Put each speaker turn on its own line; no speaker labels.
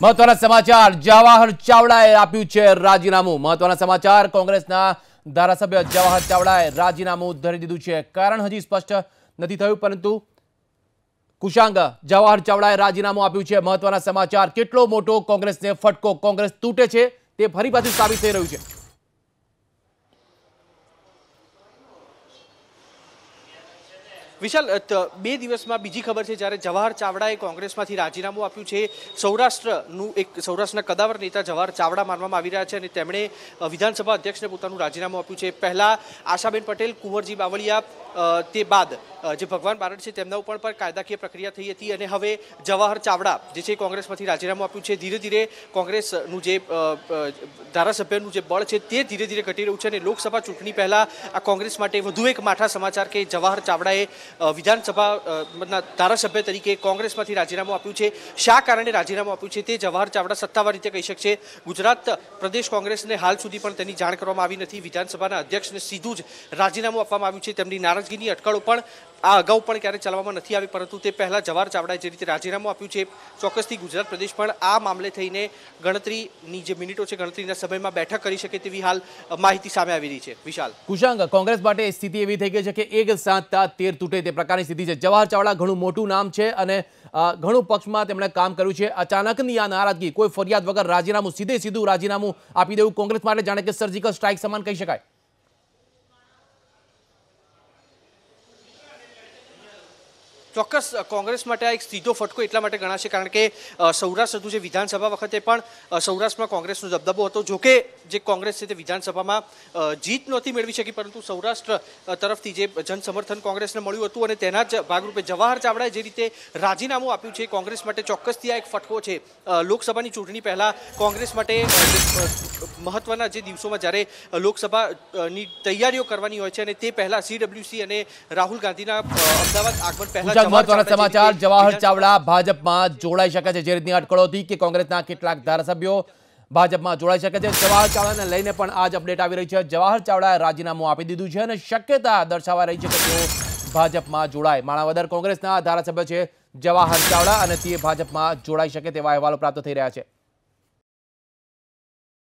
મહત્વના સમાચાર જવાહર ચાવડાએ આપ્યું છે રાજીનામું। મહત્વના સમાચાર કોંગ્રેસના ધારાસભ્ય જવાહર ચાવડાએ રાજીનામું ધરી દીધું છે। કારણ હજી સ્પષ્ટ નથી થયું, પરંતુ કુશાંગ જવાહર ચાવડાએ રાજીનામું આપ્યું છે। મહત્વના સમાચાર કેટલો મોટો કોંગ્રેસને ફટકો, કોંગ્રેસ તૂટે છે તે ફરી પાછું સાબિત થઈ રહ્યું છે।
વિશાલ, 2 દિવસમાં બીજી ખબર છે જ્યારે જવાહર ચાવડાએ કોંગ્રેસમાંથી રાજીનામું આપ્યું છે। સૌરાષ્ટ્રના કદાવર નેતા જવાહર ચાવડા માનવામાં આવી રહ્યા છે અને તેમણે વિધાનસભા અધ્યક્ષને પોતાનું રાજીનામું આપ્યું છે। પહેલા આશાબેન પટેલ, કુંવરજી બાવળિયા, તે બાદ જે ભગવાન બારડ છે તેમના ઉપર પણ કાયદાકીય પ્રક્રિયા થઈ હતી અને હવે જવાહર ચાવડા જે છે કોંગ્રેસમાંથી રાજીનામું આપ્યું છે। ધીરે ધીરે કોંગ્રેસનું જે ધારાસભ્યનું જે બળ છે તે ધીરે ધીરે ઘટી રહ્યું છે અને લોકસભા ચૂંટણી પહેલા આ કોંગ્રેસ માટે વધુ એક માઠા સમાચાર કે જવાહર ચાવડાએ વિધાનસભાના ધારાસભ્ય તરીકે કોંગ્રેસમાંથી રાજીનામું આપ્યું છે। શા કારણે રાજીનામું આપ્યું છે તે જવાહર ચાવડા સત્તાવાર રીતે કહી શકશે। ગુજરાત પ્રદેશ કોંગ્રેસને હાલ સુધી પણ તેની જાણ કરવામાં આવી નથી। વિધાનસભાના અધ્યક્ષને સીધું જ રાજીનામું આપવામાં આવ્યું છે। તેમની નારાજગીની અટકળો પણ આ અગાઉ પણ ક્યારે ચલાવવામાં નથી આવી, પરંતુ તે પહેલા જવાહર ચાવડાએ જે રીતે રાજીનામું આપ્યું છે, ચોક્કસથી ગુજરાત પ્રદેશ પણ આ મામલે થઈને ગણતરીની જે મિનિટો છે, ગણતરીના સમયમાં બેઠક કરી શકે તેવી હાલ માહિતી સામે આવી રહી છે। વિશાલ,
કુશાંગ, કોંગ્રેસ માટે સ્થિતિ એવી થઈ ગઈ છે કે એક સાંધતા તેર તૂટે તે પ્રકારની સ્થિતિ છે। જવાહર ચાવડા ઘણું મોટું નામ છે અને ઘણું પક્ષમાં તેમણે કામ કર્યું છે। અચાનકની આ નારાજગી, કોઈ ફરિયાદ વગર રાજીનામું, સીધું રાજીનામું આપી દેવું કોંગ્રેસ માટે જાણે કે સર્જિકલ સ્ટ્રાઇક સમાન કહી શકાય।
ચોક્કસ કોંગ્રેસ માટે આ એક સીધો ફટકો એટલા માટે ગણાશે કારણ કે સૌરાષ્ટ્ર જે વિધાનસભા વખતે પણ સૌરાષ્ટ્રમાં કોંગ્રેસનો દબદબો હતો। જોકે જે કોંગ્રેસ છે તે વિધાનસભામાં જીત નહોતી મેળવી શકી, પરંતુ સૌરાષ્ટ્ર તરફથી જે જનસમર્થન કોંગ્રેસને મળ્યું હતું અને તેના જ ભાગરૂપે જવાહર ચાવડાએ જે રીતે રાજીનામું આપ્યું છે કોંગ્રેસ માટે ચોક્કસથી આ એક ફટકો છે। લોકસભાની ચૂંટણી પહેલા કોંગ્રેસ માટે મહત્વના જે દિવસોમાં જ્યારે લોકસભાની તૈયારીઓ કરવાની હોય છે અને તે પહેલા CWC અને રાહુલ ગાંધીના અમદાવાદ આગમન પહેલા
મહત્વના સમાચાર જવાહર ચાવડા ભાજપમાં જોડાઈ શકે છે। જે રીતની અટકળો હતી કે કોંગ્રેસના કેટલાક ધારાસભ્યો ભાજપમાં જોડાઈ શકે છે, જવાહર ચાવડાને લઈને પણ આજ અપડેટ આવી રહી છે। જવાહર ચાવડાએ રાજીનામું આપી દીધું છે અને શક્યતા દર્શાવાઈ રહી છે કે તેઓ ભાજપમાં જોડાય। માણાવદર કોંગ્રેસના ધારાસભ્ય છે જવાહર ચાવડા અને તે ભાજપમાં જોડાઈ શકે તેવા અહેવાલો પ્રાપ્ત થઈ રહ્યા છે।